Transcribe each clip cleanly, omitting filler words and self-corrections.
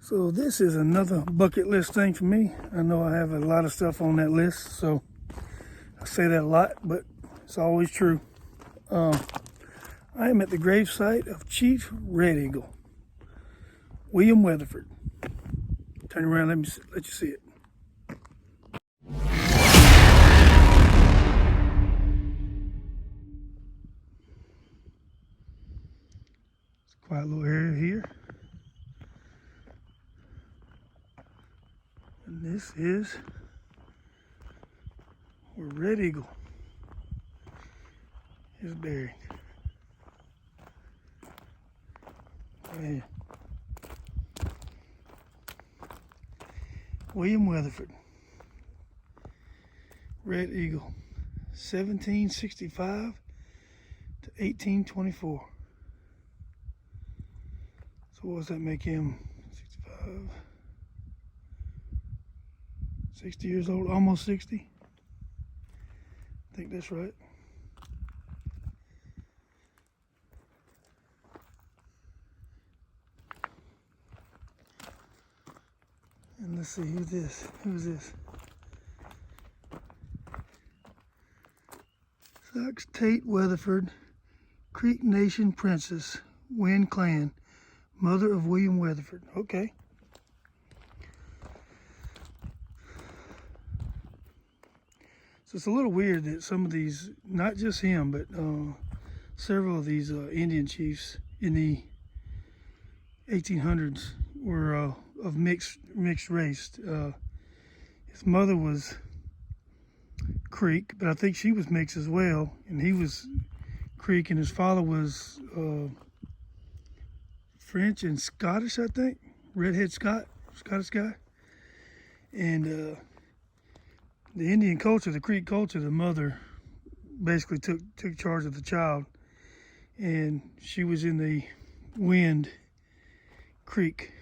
So this is another bucket list thing for me. I know I have a lot of stuff on that list, so I say that a lot, but it's always true. I am at the gravesite of Chief Red Eagle, William Weatherford. Turn around, let you see it. It's a quiet little area here. And this is where Red Eagle is buried. Yeah. William Weatherford, Red Eagle, 1765 to 1824. So what does that make him? 65, 60 years old, almost 60. I think that's right. And let's see, who's this? Who's this? Sox Tate Weatherford, Creek Nation Princess, Wynn Clan, mother of William Weatherford. Okay. So it's a little weird that some of these, not just him, but several of these Indian chiefs in the 1800s were of mixed race. His mother was Creek, but I think she was mixed as well, and he was Creek, and his father was French and Scottish, I think, redhead Scottish guy. And the Indian culture, the Creek culture, the mother basically took charge of the child, and she was in the Wind Creek,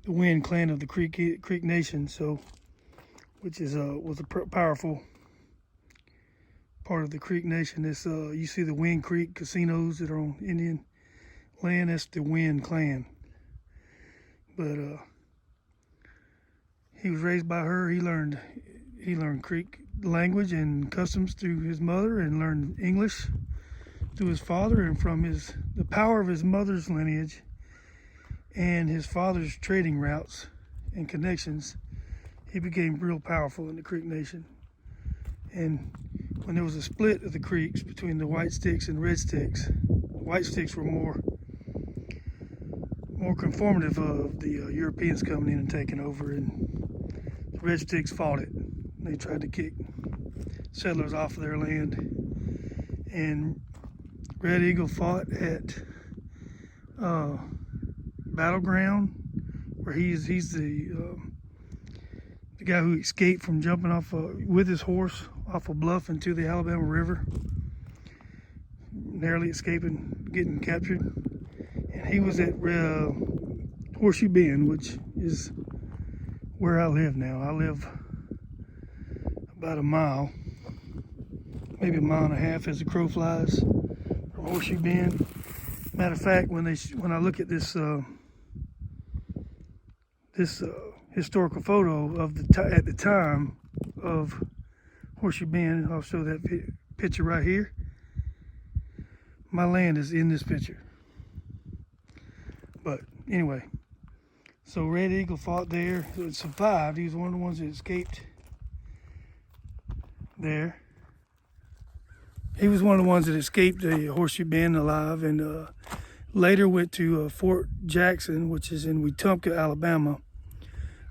the Wind clan of the Creek Nation, so which is was a powerful part of the Creek Nation. This you see the Wind Creek casinos that are on Indian land. That's the Wind clan, but he was raised by her. He learned Creek language and customs through his mother, and learned English through his father. And from the power of his mother's lineage and his father's trading routes and connections, he became real powerful in the Creek Nation. And when there was a split of the Creeks between the White Sticks and Red Sticks, the White Sticks were more conformative of the Europeans coming in and taking over, and the Red Sticks fought it. They tried to kick settlers off of their land, and Red Eagle fought at Battleground, where he's the guy who escaped from jumping off with his horse off a bluff into the Alabama River, narrowly escaping getting captured. And he was at Horseshoe Bend, which is where I live now. I live about a mile, maybe a mile and a half as the crow flies from Horseshoe Bend. Matter of fact, when I look at this historical photo of at the time of Horseshoe Bend, I'll show that picture right here. My land is in this picture. But anyway, so Red Eagle fought there, survived. He was one of the ones that escaped there. He was one of the ones that escaped the Horseshoe Bend alive, and later went to Fort Jackson, which is in Wetumpka, Alabama,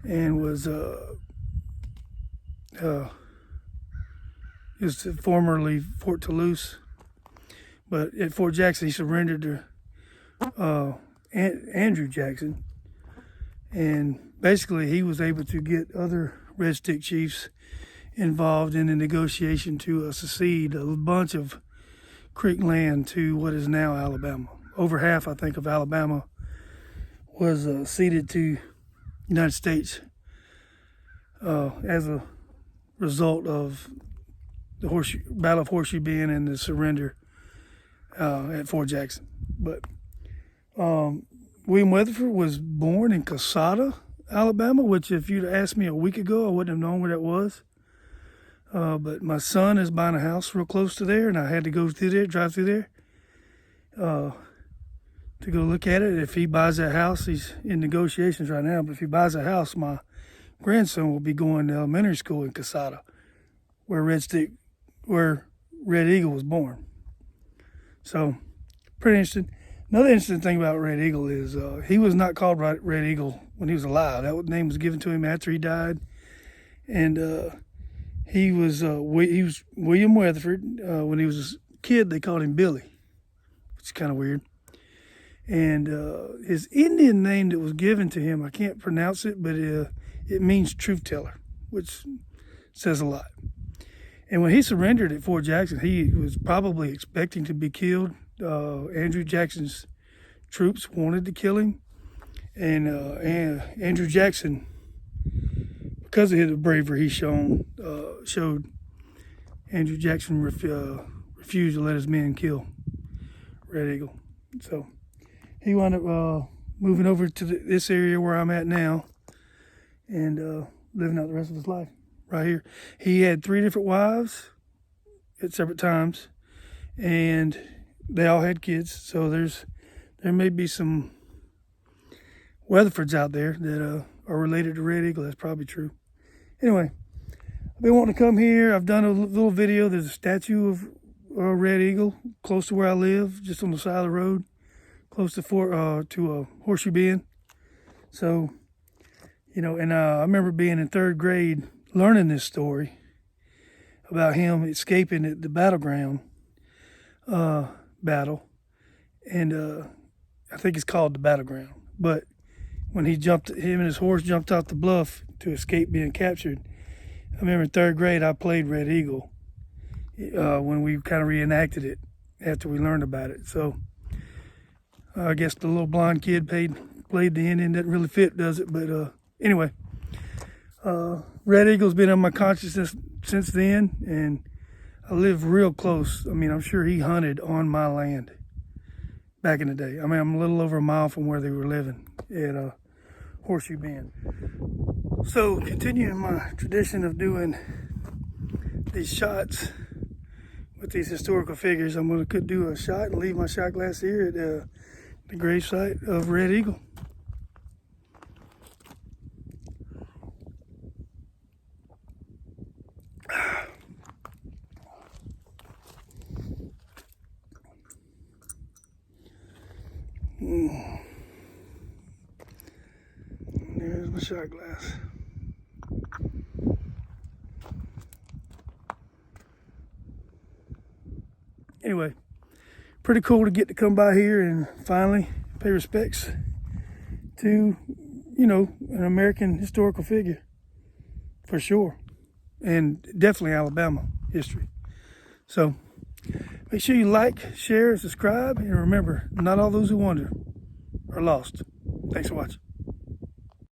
and was formerly Fort Toulouse. But at Fort Jackson, he surrendered to Andrew Jackson, and basically he was able to get other Red Stick chiefs involved in the negotiation to secede a bunch of Creek land to what is now Alabama. Over half, I think, of Alabama was ceded to the United States as a result of the Battle of Horseshoe Bend and the surrender at Fort Jackson. But William Weatherford was born in Coosada, Alabama, which if you'd asked me a week ago, I wouldn't have known where that was. But my son is buying a house real close to there, and I had to go through there, drive through there, to go look at it. If he buys that house, he's in negotiations right now, but if he buys a house, my grandson will be going to elementary school in Coosada, where Red Eagle was born. So, pretty interesting. Another interesting thing about Red Eagle is he was not called Red Eagle when he was alive. That name was given to him after he died, and he was William Weatherford. When he was a kid, they called him Billy, which is kind of weird. And his Indian name that was given to him, I can't pronounce it, but it means truth teller, which says a lot. And when he surrendered at Fort Jackson, he was probably expecting to be killed. Andrew Jackson's troops wanted to kill him, and Andrew Jackson, because of his bravery he showed, Andrew Jackson refused to let his men kill Red Eagle. So he wound up moving over to this area where I'm at now, and living out the rest of his life right here. He had 3 different wives at separate times, and they all had kids. So there may be some Weatherfords out there that are related to Red Eagle. That's probably true. Anyway, I've been wanting to come here. I've done a little video. There's a statue of Red Eagle close to where I live, just on the side of the road, close to Horseshoe Bend. So, you know, and I remember being in 3rd grade learning this story about him escaping at the battleground battle, and I think it's called the battleground. But when him and his horse jumped off the bluff to escape being captured, I remember in 3rd grade I played Red Eagle when we kind of reenacted it after we learned about it. So I guess the little blonde kid played the Indian. Doesn't really fit, does it? But anyway, Red Eagle's been on my consciousness since then, and I live real close. I mean, I'm sure he hunted on my land back in the day. I mean, I'm a little over a mile from where they were living at Horseshoe Bend. So, continuing my tradition of doing these shots with these historical figures, I'm going to do a shot and leave my shot glass here at the gravesite of Red Eagle. There's my shot glass. Anyway, pretty cool to get to come by here and finally pay respects to, you know, an American historical figure, for sure, and definitely Alabama history. So make sure you like, share, subscribe, and remember, not all those who wander are lost. Thanks for watching.